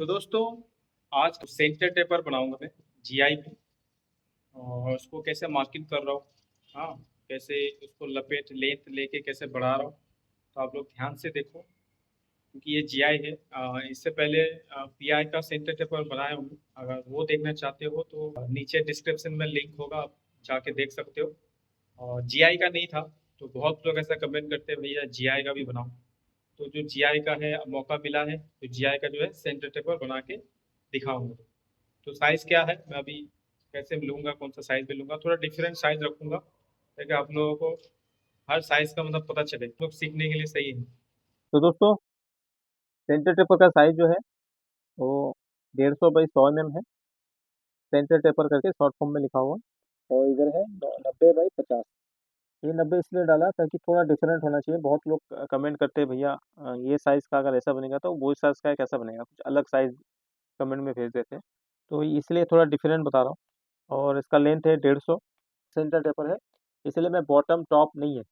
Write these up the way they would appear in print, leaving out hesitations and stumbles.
तो दोस्तों, आज सेंटर टेपर बनाऊंगा मैं जीआई पे। और उसको कैसे मार्किंग कर रहा हूँ। हाँ, कैसे उसको लपेट लेंथ लेके कैसे बढ़ा रहा हूँ। तो आप लोग ध्यान से देखो, क्योंकि ये जीआई है। इससे पहले पीआई का सेंटर टेपर बनाया हूँ। अगर वो देखना चाहते हो तो नीचे डिस्क्रिप्शन में लिंक होगा, आप जाके देख सकते हो। और जीआई का नहीं था, तो बहुत लोग ऐसा कमेंट करते हैं भैया जीआई का भी बनाओ। तो जो जीआई का है, मौका मिला है, तो जीआई का जो है सेंटर टेपर बना के दिखाऊंगा। तो साइज क्या है, मैं अभी कैसे लूंगा, कौन सा साइज में लूंगा, थोड़ा डिफरेंट साइज रखूंगा ताकि आप लोगों को हर साइज का मतलब पता चले, लोग सीखने के लिए सही है। तो दोस्तों, सेंटर टेपर का साइज जो है वो 150 बाई 100 mm है। सेंटर टेपर करके शॉर्ट फॉर्म में लिखा हुआ। और इधर है 90 बाई 50। ये 90 इसलिए डाला ताकि थोड़ा डिफरेंट होना चाहिए। बहुत लोग कमेंट करते हैं भैया ये साइज का अगर ऐसा बनेगा तो वो साइज का कैसा बनेगा, कुछ अलग साइज कमेंट में भेज देते हैं। तो इसलिए थोड़ा डिफरेंट बता रहा हूँ। और इसका लेंथ है 150। सेंटर टेपर है, इसलिए मैं बॉटम टॉप नहीं है,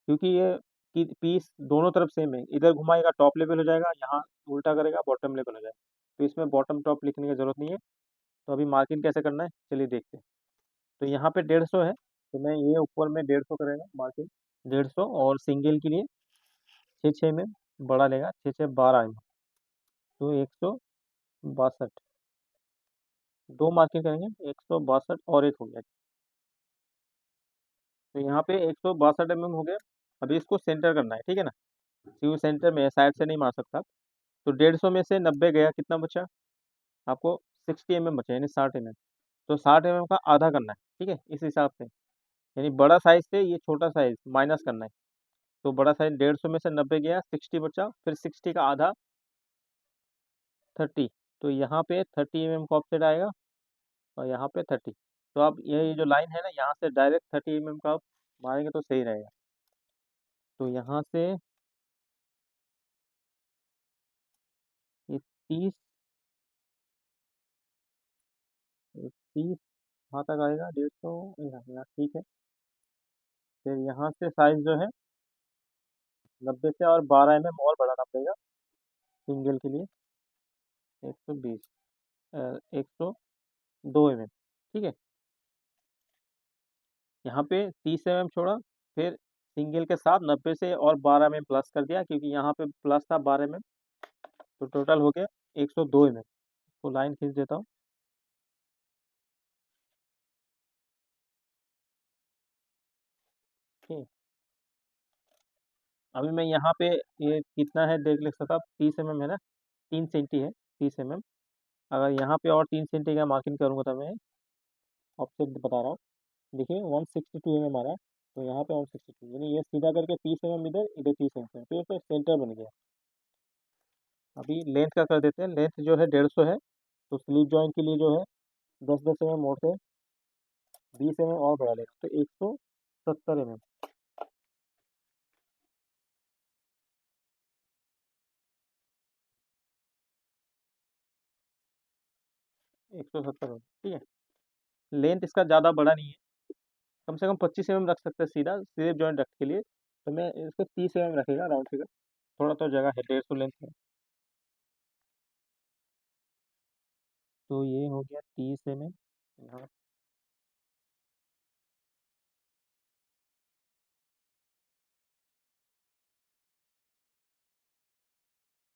क्योंकि ये की पीस दोनों तरफ सेम है। इधर घुमाएगा टॉप लेवल हो जाएगा, यहाँ उल्टा करेगा बॉटम लेवल हो जाएगा। तो इसमें बॉटम टॉप लिखने की जरूरत नहीं है। तो अभी मार्किंग कैसे करना है चलिए देखते हैं। तो यहाँ पे 150 है, तो मैं ये ऊपर में 150 करेगा मार्किंग। 150, और सिंगल के लिए 6 6 में बड़ा लेगा, 6 6 12 में। तो 162 दो मार्किंग करेंगे, 162 और एक हो गया। तो यहाँ पे 162 हो गया। अभी इसको सेंटर करना है, ठीक है ना। क्योंकि सेंटर में साइड से नहीं मार सकता। तो 150 में से 90 गया, कितना बचा आपको? 60 mm बचा, यानी 60 mm। तो 60 mm का आधा करना है, ठीक है, इस हिसाब से। यानी बड़ा साइज से ये छोटा साइज माइनस करना है। तो बड़ा साइज 150 में से 90 गया, 60 बचा, फिर 60 का आधा 30। तो यहाँ पे 30 mm का ऑफसेट आएगा, और यहाँ पे 30। तो अब ये जो लाइन है ना, यहाँ से डायरेक्ट 30 mm का आप मारेंगे तो सही रहेगा। तो यहाँ से ये 30, 30 कहाँ तक आएगा? 150 यहाँ यहाँ, ठीक है। फिर यहाँ से साइज जो है 90 से और 12 mm और बढ़ाना पड़ेगा सिंगल के लिए। 120, 102 mm, ठीक है। यहाँ पे 30 mm छोड़ा, फिर सिंगल के साथ 90 से और 12 mm प्लस कर दिया, क्योंकि यहाँ पे प्लस था 12 mm। तो टोटल हो गया 102 mm। तो लाइन खींच देता हूँ। ठीक। अभी मैं यहाँ पे ये कितना है देख ले सकता, 30 mm है ना, 3 सेंटी है 30 mm। अगर यहाँ पे और 3 सेंटी का मार्किंग करूँगा तो मैं ऑप्शन बता रहा हूँ। देखिए 162 mm आ रहा है। तो यहाँ पे 162, यानी ये सीधा करके 30 mm इधर, इधर 30 mm, तो ये तो सेंटर बन गया। अभी लेंथ का कर देते हैं। लेंथ जो है 150 है, तो स्लीव जॉइंट के लिए जो है 10 10 mm मोड़ते हैं, 20 mm और बढ़ा लेंगे, तो 170 mm। 170 ठीक है। लेंथ इसका ज़्यादा बड़ा नहीं है, कम से कम 25 mm रख सकते हैं सीधा स्लीव जॉइंट रख के लिए। तो मैं इसको 30 mm रखेगा राउंड फिगर। थोड़ा तो जगह है, 150 लेंथ है। तो ये हो गया 30 mm यहाँ,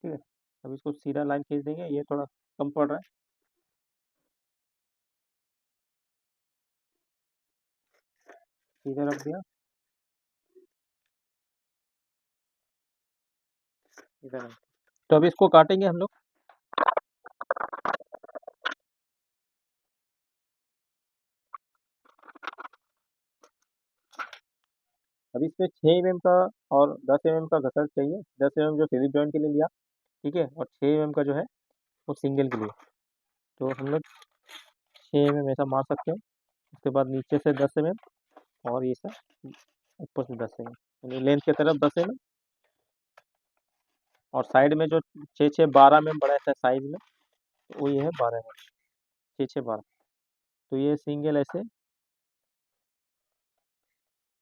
ठीक है। अब इसको सीधा लाइन खींच देंगे, ये थोड़ा कम पड़ रहा है। सीधा रख दिया, इधर। तो अब इसको काटेंगे हम लोग। अब इसमें 6 mm का और 10 mm का घसर चाहिए। 10 mm जो स्लिप जॉइंट के लिए लिया, ठीक है, और 6 mm का जो है वो सिंगल के लिए। तो हम लोग 6 mm ऐसा मार सकते हैं। उसके बाद नीचे से 10 mm, और ये सब ऊपर से 10 mm, यानी लेंथ की तरफ 10 mm। और साइड में जो 6 6 12 में बड़ा सा साइज में, तो वो ये है 12 mm, 6 6 12। तो ये सिंगल ऐसे,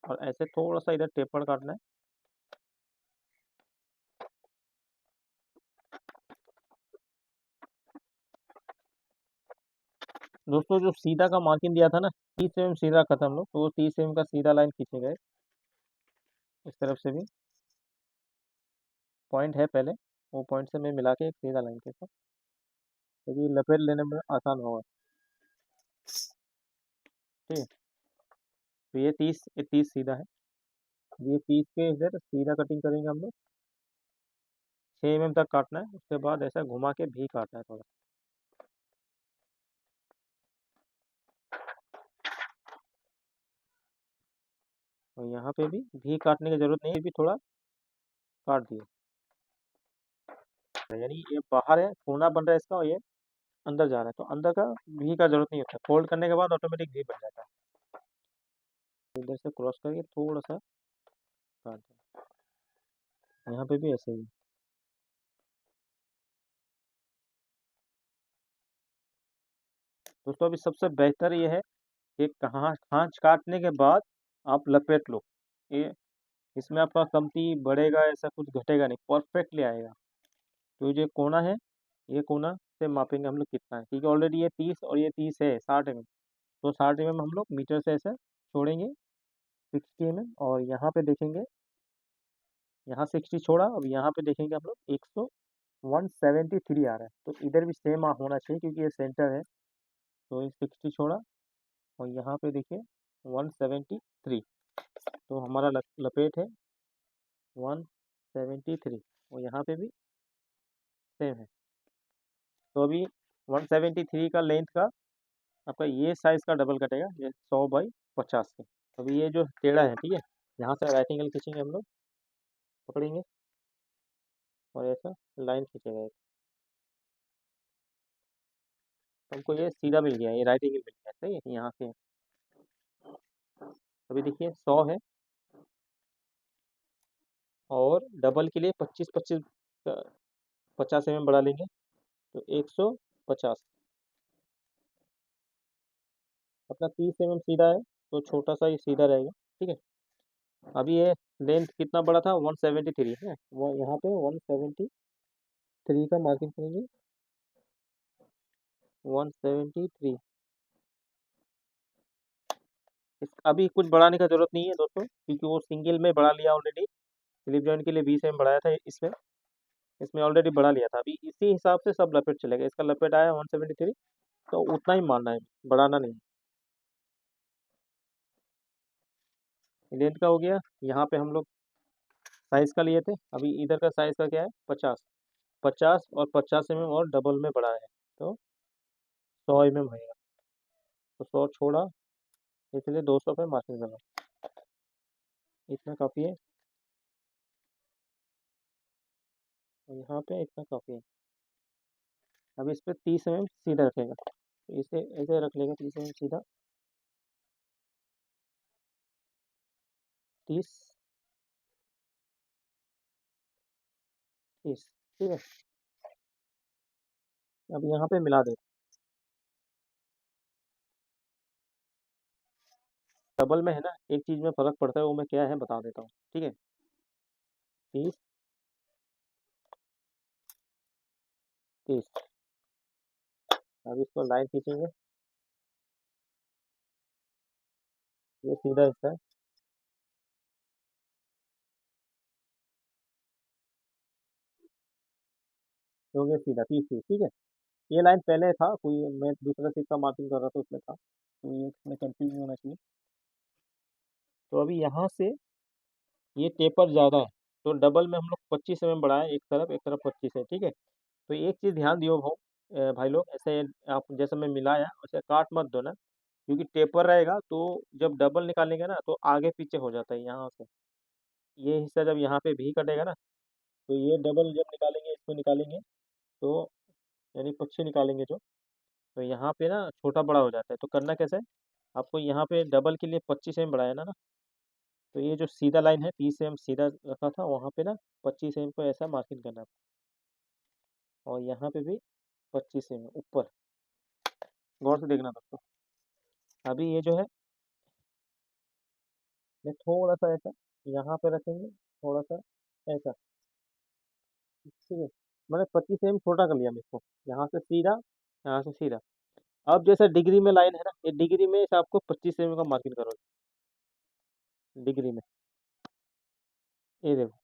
और ऐसे थोड़ा सा इधर टेपर काटना है। दोस्तों जो सीधा का मार्किंग दिया था ना, 30 mm सीधा खत्म लोग, तो वो 30 mm का सीधा लाइन खींचे गए इस तरफ से भी। पॉइंट है पहले, वो पॉइंट से मैं मिला के एक सीधा लाइन खींचा, क्योंकि लपेट लेने में आसान होगा। ठीक है, तो ये 30 सीधा है। ये 30 के इधर सीधा कटिंग करेंगे हम लोग। 6 mm तक काटना है, उसके बाद ऐसा घुमा के भी काटना है थोड़ा। और यहाँ पे भी काटने की जरूरत नहीं है, भी थोड़ा काट दिए। यानी ये बाहर है, कोना बन रहा है इसका, और ये अंदर जा रहा है, तो अंदर का भी का जरूरत नहीं होता, फोल्ड करने के बाद ऑटोमेटिक भी बन जाता है। इधर से क्रॉस करके थोड़ा सा काट दिया। यहाँ पे भी ऐसे ही। दोस्तों अभी सबसे बेहतर ये है कि कहाँ खांच काटने के बाद आप लपेट लो। ये इसमें आपका कमती बढ़ेगा, ऐसा कुछ घटेगा नहीं, परफेक्टली आएगा। तो ये कोना है, ये कोना से मापेंगे हम लोग कितना है, क्योंकि ऑलरेडी ये 30 और ये 30 है 60 mm। तो 60 mm हम लोग मीटर से ऐसे छोड़ेंगे, 60 mm। और यहाँ पे देखेंगे, यहाँ 60 छोड़ा, अब यहाँ पे देखेंगे हम लोग 173 आ रहा है, तो इधर भी सेम होना चाहिए क्योंकि ये सेंटर है। तो ये 60 छोड़ा, और यहाँ पे देखिए 173, तो हमारा लपेट है 173, और यहाँ पे भी सेम है। तो अभी 173 का लेंथ का आपका ये साइज का डबल कटेगा, ये 100/50 के। अभी ये जो टेढ़ा है, ठीक है, यहाँ से राइट एंगल खींचेंगे हम लोग, पकड़ेंगे और ऐसा लाइन खींचेंगे, हमको ये सीधा मिल गया, ये राइट एंगल मिल गया, सही है, यहाँ से। अभी देखिए 100 है, और डबल के लिए 25-25 50 mm बढ़ा लेंगे, तो 150। अपना 30 mm सीधा है, तो छोटा सा ये सीधा रहेगा, ठीक है। अभी ये लेंथ कितना बड़ा था, 173 है, वो यहाँ पे 173 का मार्किंग करेंगे, 173। अभी कुछ बढ़ाने का जरूरत नहीं है दोस्तों, क्योंकि वो सिंगल में बढ़ा लिया ऑलरेडी। स्लिप जॉइंट के लिए 20 mm बढ़ाया था, इसमें इसमें ऑलरेडी बढ़ा लिया था। अभी इसी हिसाब से सब लपेट चलेगा, इसका लपेट आया 173, तो उतना ही मानना है, बढ़ाना नहीं। लेंथ का हो गया, यहाँ पे हम लोग साइज का लिए थे, अभी इधर का साइज का क्या है, 50। 50 और 50 mm और डबल में बढ़ा है, तो 100 mm होएगा। तो 100 छोड़ा, इसलिए 200 पे मार्किंग करना, इतना काफ़ी है। और यहाँ पे इतना काफ़ी है। अब इस पे 30 mm सीधा रखेगा, तो इसे ऐसे रख लेगा, 30 mm सीधा, 30 30, ठीक है। अब यहाँ पे मिला दे, डबल में है ना, एक चीज़ में फ़र्क पड़ता है, वो मैं क्या है बता देता हूँ, ठीक है। 30 30। अब इसको लाइन खींचेंगे, ये सीधा हिस्सा है, हो गया सीधा 30 30, ठीक है। ये लाइन पहले था, कोई मैं दूसरा चीज़ का मार्किंग कर रहा था उसमें था, तो ये इसमें कंटिन्यू होना चाहिए। तो अभी यहाँ से ये टेपर ज़्यादा है, तो डबल में हम लोग 25 mm बढ़ाएं, एक तरफ 25 है, ठीक है। तो एक चीज़ ध्यान दियो भाई लोग, ऐसे आप जैसे मैं मिलाया वैसे काट मत दो ना, क्योंकि टेपर रहेगा तो जब डबल निकालेंगे ना तो आगे पीछे हो जाता है यहाँ से। ये हिस्सा जब यहाँ पे भी कटेगा ना, तो ये डबल जब निकालेंगे, इसको निकालेंगे, तो यानी पक्षी निकालेंगे जो, तो यहाँ पे ना छोटा बड़ा हो जाता है। तो करना कैसे है, आपको यहाँ पे डबल के लिए 25 mm बढ़ाया ना, तो ये जो सीधा लाइन है 30 mm सीधा रखा था, वहाँ पे ना 25 mm को ऐसा मार्किंग करना है, और यहाँ पे भी 25 mm ऊपर। गौर से देखना दोस्तों। अभी ये जो है, मैं थोड़ा सा ऐसा यहाँ पे रखेंगे, थोड़ा सा ऐसा, ठीक है। मैंने 25 mm छोटा कर लिया मैं इसको, यहाँ से सीधा, यहाँ से सीधा। अब जैसे डिग्री में लाइन है ना, ये डिग्री में इसे आपको 25 का मार्किंग करो, डिग्री में, ये देखो।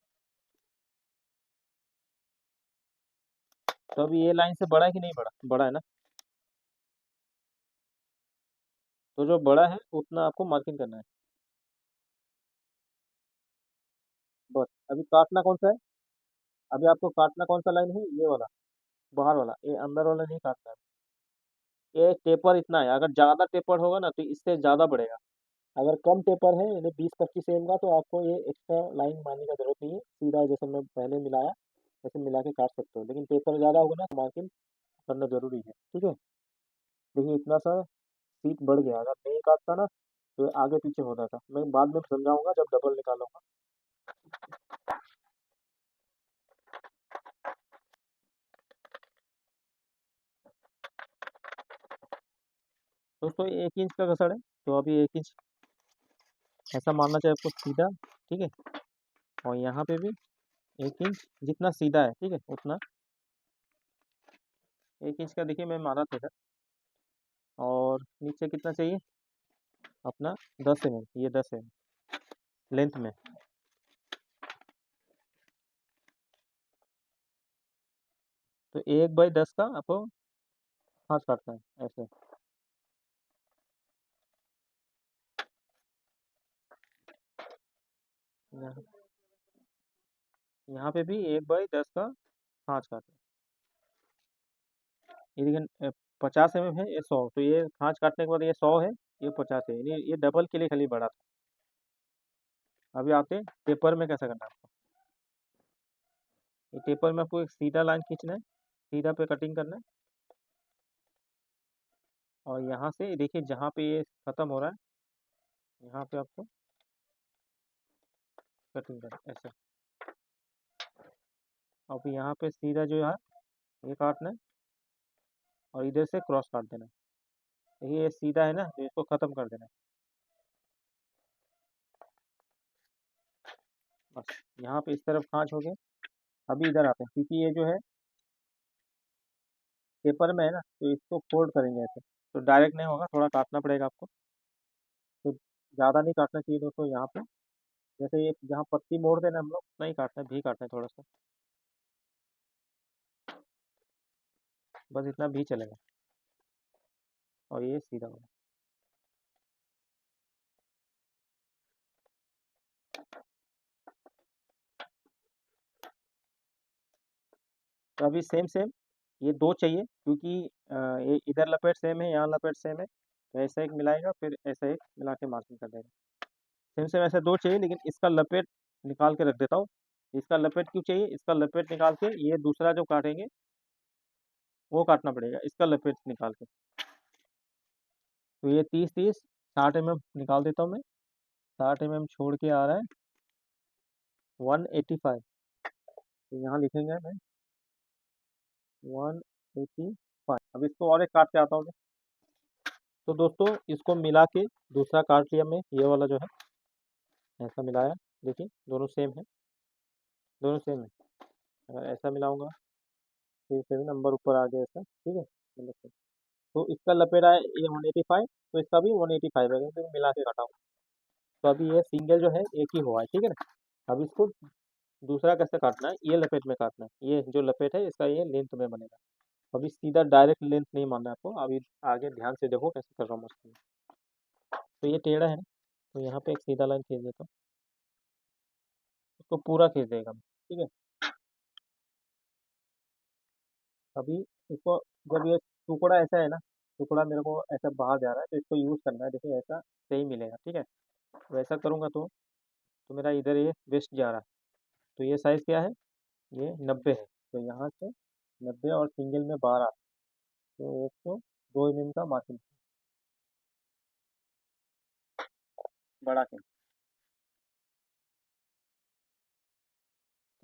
तो अभी ये लाइन से बड़ा है कि नहीं बड़ा, बड़ा है ना। तो जो बड़ा है उतना आपको मार्किंग करना है, बस। अभी काटना कौन सा है, अभी आपको काटना कौन सा लाइन है, ये वाला, बाहर वाला, ये अंदर वाला नहीं काटना है। ये टेपर इतना है, अगर ज़्यादा टेपर होगा ना तो इससे ज़्यादा बढ़ेगा। अगर कम टेपर है यानी 20-25 का, तो आपको ये एक्स्ट्रा लाइन मारने का जरूरत नहीं है, सीधा जैसे मैं पहले मिलाया वैसे मिला के काट सकते हो। लेकिन टेपर ज़्यादा होगा ना तो मार्किंग करना जरूरी है, ठीक है। देखिए इतना सा सीट बढ़ गया, अगर नहीं काटता ना तो आगे पीछे होता था। मैं बाद में समझाऊंगा जब डबल निकालूंगा। दोस्तों 1 इंच का घसड़ है, तो अभी 1 इंच ऐसा मानना चाहिए आपको सीधा, ठीक है। और यहाँ पे भी 1 इंच जितना सीधा है, ठीक है, उतना 1 इंच का देखिए मैं माना था इधर। और नीचे कितना चाहिए अपना, 10 mm, ये 10 mm लेंथ में। तो 1/10 का आपको हाथ काटना है ऐसे। यहाँ यहाँ पे भी 1/10 का हाथ काटना है। ये लेकिन 50 mm है, ये 100, तो ये खाँच काटने के बाद ये 100 है, ये 50 है, ये डबल के लिए खाली बढ़ा था। अभी आते हैं पेपर में कैसा करना है आपको। ये पेपर में आपको एक सीधा लाइन खींचना है, सीधा पे कटिंग करना है। और यहाँ से देखिए जहाँ पे ये खत्म हो रहा है, यहाँ पे आपको कटिंग करना है ऐसे। अब यहाँ पे सीधा जो है ये काटना है, और इधर से क्रॉस काट देना है। देखिए ये सीधा है ना, तो इसको खत्म कर देना है बस। यहाँ पे इस तरफ खाँच हो गया। अभी इधर आते हैं, क्योंकि ये जो है पेपर में है ना, तो इसको फोल्ड करेंगे ऐसे, तो डायरेक्ट नहीं होगा, थोड़ा काटना पड़ेगा आपको। तो ज़्यादा नहीं काटना चाहिए दोस्तों यहाँ पे। जैसे ये जहाँ पत्ती मोड़ देना हम लोग, नहीं काटना है, भी काटना है थोड़ा सा, बस इतना भी चलेगा। और ये सीधा होगा। तो अभी सेम सेम ये दो चाहिए, क्योंकि ये इधर लपेट सेम है, यहाँ लपेट सेम है, तो ऐसा एक मिलाएगा, फिर ऐसा एक मिला के मार्किंग कर देगा। सेम सेम ऐसे दो चाहिए, लेकिन इसका लपेट निकाल के रख देता हूँ। इसका लपेट क्यों चाहिए, इसका लपेट निकाल के ये दूसरा जो काटेंगे वो काटना पड़ेगा, इसका लपेट निकाल के। तो ये 30-30 60 mm निकाल देता हूँ मैं। 60 mm छोड़ के आ रहा है 185। तो यहाँ लिखेंगे मैं 185। अब इसको और एक काट के आता हूँ मैं। तो दोस्तों इसको मिला के दूसरा काट लिया मैं, ये वाला जो है ऐसा मिलाया। देखिए दोनों सेम है, दोनों सेम है। अगर ऐसा मिलाऊंगा फिर से भी नंबर ऊपर आ गया ऐसा, ठीक है, मतलब से। तो इसका लपेटा है ये 185, तो इसका भी 185 है, क्योंकि मिला के काटा हूँ। तो अभी ये सिंगल जो है एक ही हुआ है, ठीक है ना। अब इसको दूसरा कैसे काटना है, ये लपेट में काटना है। ये जो लपेट है इसका ये लेंथ में बनेगा। अभी सीधा डायरेक्ट लेंथ नहीं मानना है आपको, अभी आगे ध्यान से देखो कैसे कर रहा हूँ मस्त में। तो ये टेढ़ा है ना, तो यहाँ पे एक सीधा लाइन खींच देता हूँ, इसको पूरा खींच देगा, ठीक है। अभी इसको, जब ये टुकड़ा ऐसा है ना, टुकड़ा मेरे को ऐसा बाहर जा रहा है, तो इसको यूज़ करना है, देखिए ऐसा सही मिलेगा, ठीक है। वैसा करूँगा तो मेरा इधर ये वेस्ट जा रहा है। तो ये साइज़ क्या है, ये 90 है, तो यहाँ से 90 और सिंगल में 12, तो 102 mm का मार्किंग बढ़ा के,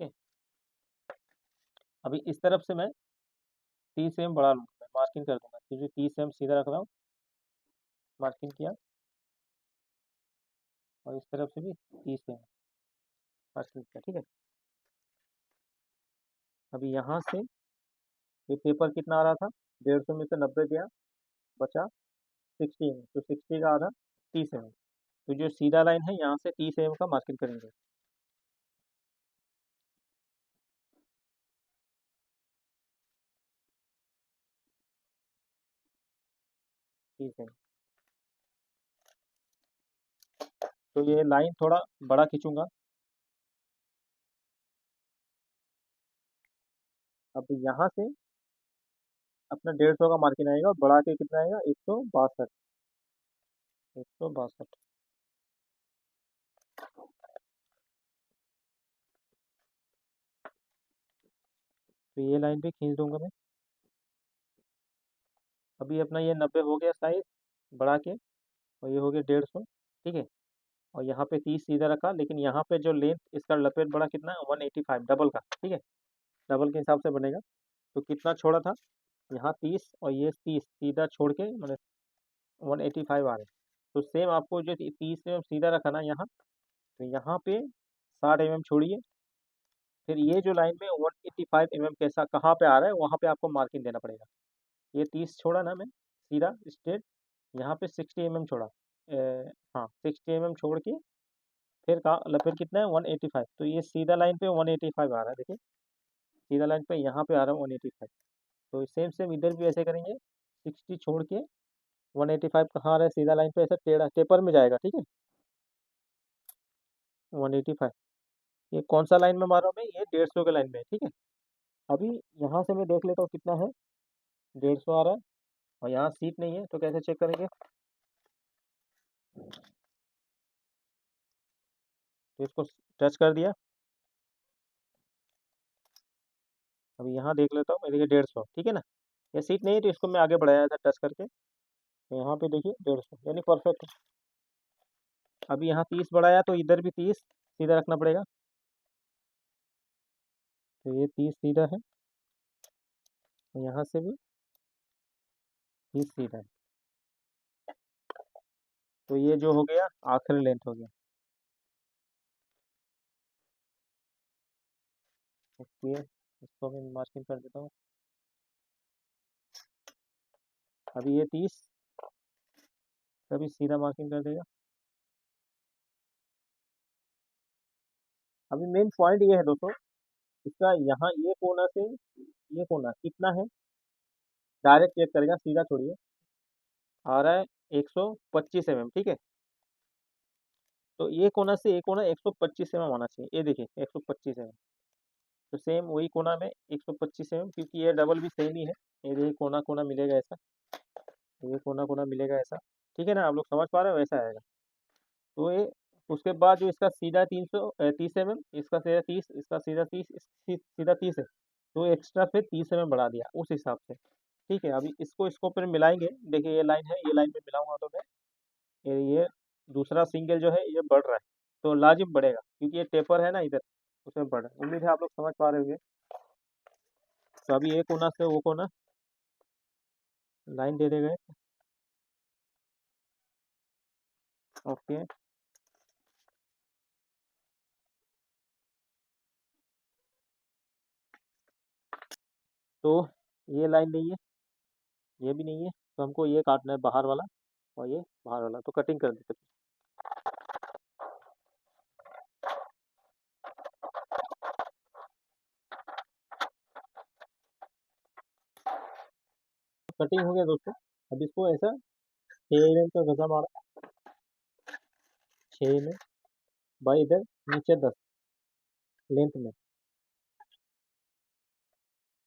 ठीक है। अभी इस तरफ से मैं 30 mm बढ़ा लूँगा, मैं मार्किंग कर दूंगा, क्योंकि 30 mm सीधा रख रहा हूँ, मार्किंग किया। और इस तरफ से भी 30 mm मार्किंग किया, ठीक है। अभी यहाँ से ये पेपर कितना आ रहा था, 150 में से 90 गया, बचा 60 mm, तो 60 का आधा 30 mm। तो जो सीधा लाइन है यहाँ से 30 mm का मार्किंग करेंगे। ठीक है, तो ये लाइन थोड़ा बड़ा खींचूंगा। अब यहाँ से अपना 150 का मार्किन आएगा, बढ़ा के कितना आएगा 162। 162। तो ये लाइन भी खींच दूंगा मैं। अभी अपना ये 90 हो गया साइज बढ़ा के, और ये हो गया 150। ठीक है, और यहाँ पे 30 सीधा रखा, लेकिन यहाँ पे जो लेंथ इसका लपेट बड़ा कितना है 185 डबल का। ठीक है, डबल के हिसाब से बनेगा। तो कितना छोड़ा था यहाँ 30, और ये 30 सीधा छोड़ के मतलब 185 आ रहे हैं। तो सेम आपको जो 30 mm सीधा रखा ना यहाँ, तो यहाँ पे 60 mm छोड़िए। फिर ये जो लाइन में 185 mm कैसा कहाँ पे आ रहा है वहाँ पे आपको मार्किंग देना पड़ेगा। ये 30 छोड़ा ना मैं सीधा स्ट्रेट, यहाँ पे 60 mm छोड़ा। हाँ 60 mm छोड़ के फिर का लपेट कितना है 185। तो ये सीधा लाइन पे 185 आ रहा है, देखिए सीधा लाइन पे यहाँ पे आ रहा है 185। तो सेम सेम इधर भी ऐसे करेंगे, 60 छोड़ के 185 कहाँ आ रहा है सीधा लाइन पे, ऐसा टेढ़ा टेपर में जाएगा। ठीक है, 185। ये कौन सा लाइन में मार रहा हूँ मैं, ये 150 के लाइन में है। ठीक है, अभी यहाँ से मैं देख लेता हूँ कितना है, 150 आ रहा है, और यहाँ सीट नहीं है तो कैसे चेक करेंगे। तो इसको टच कर दिया। अभी यहाँ देख लेता हूँ, मैं देखिए 150। ठीक है ना, ये सीट नहीं है तो इसको मैं आगे बढ़ाया था टच करके, तो यहाँ पे देखिए 150 यानी परफेक्ट है। अभी यहाँ 30 बढ़ाया तो इधर भी 30 सीधा रखना पड़ेगा। तो ये 30 सीधा है, यहाँ से भी 30 सीधा है। तो ये जो हो गया आखिरी लेंथ हो गया। ओके, इसको मैं मार्किंग कर देता हूँ। अभी ये 30 कभी सीधा मार्किंग कर देगा। अभी मेन पॉइंट ये है दोस्तों, इसका यहाँ ये कोना से ये कोना कितना है डायरेक्ट चेक करेगा, सीधा छोड़िए। आ रहा है 125 mm। ठीक है, तो ये कोना से ये कोना 125 mm आना चाहिए। ये देखिए 125 mm। तो सेम वही कोना में 125 mm, क्योंकि ये डबल भी सेम ही है। ये देखिए कोना कोना मिलेगा ऐसा, ये कोना कोना मिलेगा ऐसा। ठीक है ना, आप लोग समझ पा रहे हो, वैसा आएगा। तो ये उसके बाद जो इसका सीधा 330 mm, इसका सीधा 30, इसका सीधा 30, सीधा 30 है, तो एक्स्ट्रा फिर 30 mm बढ़ा दिया उस हिसाब से। ठीक है, अभी इसको फिर मिलाएंगे। देखिए ये लाइन है, ये लाइन में मिलाऊंगा तो मैं ये दूसरा सिंगल जो है ये बढ़ रहा है, तो लाजिम बढ़ेगा क्योंकि ये टेपर है ना इधर, उसमें बढ़ रहा है। उम्मीद है आप लोग समझ पा रहे होंगे। तो अभी एक कोना से वो कोना लाइन दे देंगे। ओके, तो ये लाइन नहीं है, ये भी नहीं है, तो हमको ये काटना है बाहर वाला, और ये बाहर वाला, तो कटिंग कर देते हैं। कटिंग हो गया दोस्तों। अब इसको ऐसा 6 mm का गजा मारा, 6 mm बाई इधर नीचे 10 लेंथ में।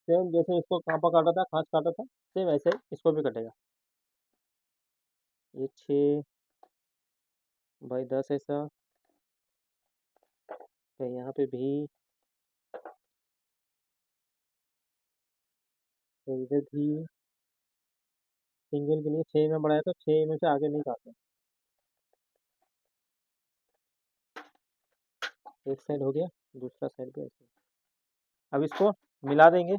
सेम जैसे इसको कांपा काटा था, खाँच काटा था, सेम ऐसे ही इसको भी कटेगा। ये 6/10 ऐसा, फिर यहाँ पे भी, फिर इधर भी। सिंगल के लिए 6 mm बढ़ाया तो 6 mm से आगे नहीं काटना। एक साइड हो गया, दूसरा साइड भी ऐसे। अब इसको मिला देंगे।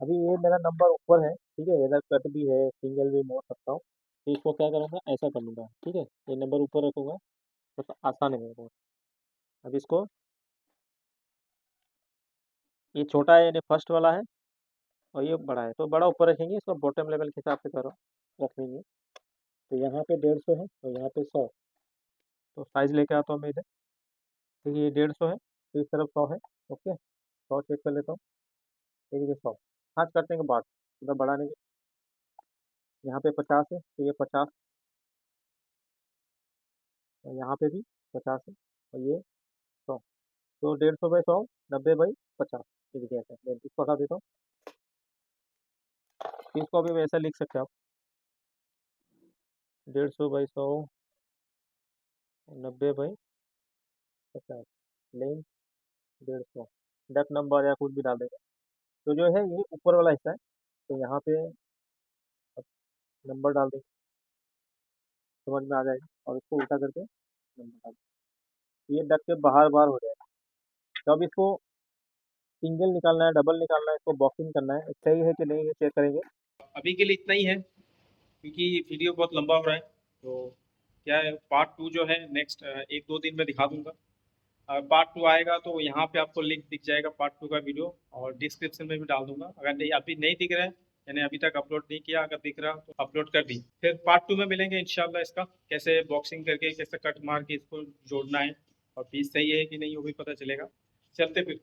अभी ये मेरा नंबर ऊपर है, ठीक है, इधर कट भी है, सिंगल भी मोड़ सकता हूँ। तो इसको क्या करूँगा, ऐसा कर लूँगा। ठीक है, ये नंबर ऊपर रखूँगा तो आसान है मेरे को। अब इसको, ये छोटा है यानी फर्स्ट वाला है, और ये बड़ा है तो बड़ा ऊपर रखेंगे, इसको बॉटम लेवल के हिसाब से करो। रख लेंगे। तो यहाँ पे 150 है और यहाँ पे 100, तो साइज़ लेके आता हूँ मैं इधर। देखिए ये 150 है तो इस तरफ 100 है। ओके, 100 चेक कर लेता हूँ। ये देखिए 100 हाँ करने के बाद थोड़ा बढ़ाने के, यहाँ पे 50 है तो ये 50 और यहाँ पे भी 50 है और ये 100, तो 150 बाई 100 90/50। ये देखिए ऐसा मैं इसको हटा देता हूँ। तो इसको अभी वैसा लिख सकते हैं आप 150/100 90/50 लेंथ 150 डेप नंबर या कुछ भी डाल देंगे। तो जो है ये ऊपर वाला हिस्सा है, तो यहाँ पे नंबर डाल देंगे, समझ में आ जाएगा और इसको उल्टा करके नंबर डाल देंगे। ये डक के बाहर बाहर हो जाएगा। तो अब इसको सिंगल निकालना है, डबल निकालना है, इसको बॉक्सिंग करना है, सही है कि नहीं ये चेक करेंगे। अभी के लिए इतना ही है क्योंकि वीडियो बहुत लंबा हो रहा है। तो क्या है, पार्ट 2 जो है नेक्स्ट 1-2 दिन में दिखा दूंगा। पार्ट 2 आएगा तो यहाँ पे आपको लिंक दिख जाएगा पार्ट 2 का वीडियो, और डिस्क्रिप्शन में भी डाल दूंगा। अगर नहीं अभी नहीं दिख रहा है, यानी अभी तक अपलोड नहीं किया, अगर दिख रहा तो अपलोड कर दी। फिर पार्ट 2 में मिलेंगे इंशाल्लाह, इसका कैसे बॉक्सिंग करके कैसे कट मार के इसको जोड़ना है और पीस सही है कि नहीं वो भी पता चलेगा। चलते फिर।